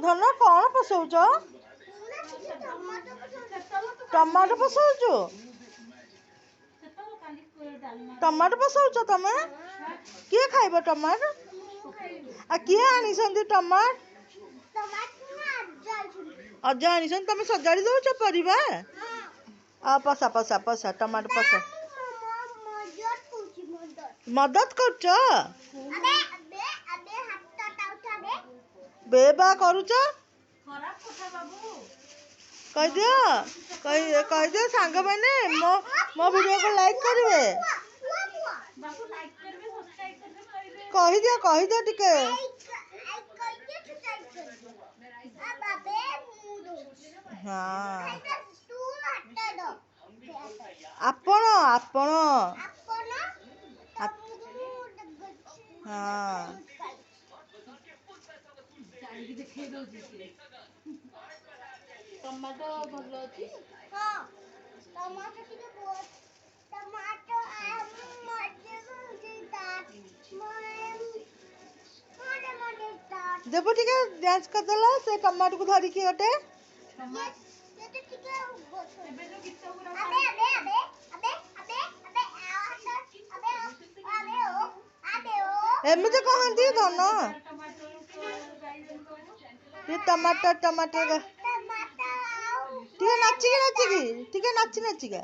धन कौन पसौच tomato पसौच tomato पसौच तमे किए खाइब टमाटो आ किए आनी टमाट अजा आनी तुम सजाड़ी दौच परिवा आ पसा पसा पसा टमाटो पसा मदद कर बेबा करुच कह दियो सांग मैंने मो वीडियो को लाइक करेंगे कह दियो टिके हाँ आपण आपण हाँ टमाटो भल अछि हां टमाटो टिके बहुत टमाटो मजे देबो टिके डांस कर देला से टमाटो को धरी के हटे एमती कहती धन टमाटर टमाटर टे नाचिकी नाचिकी टे नाची नाचिका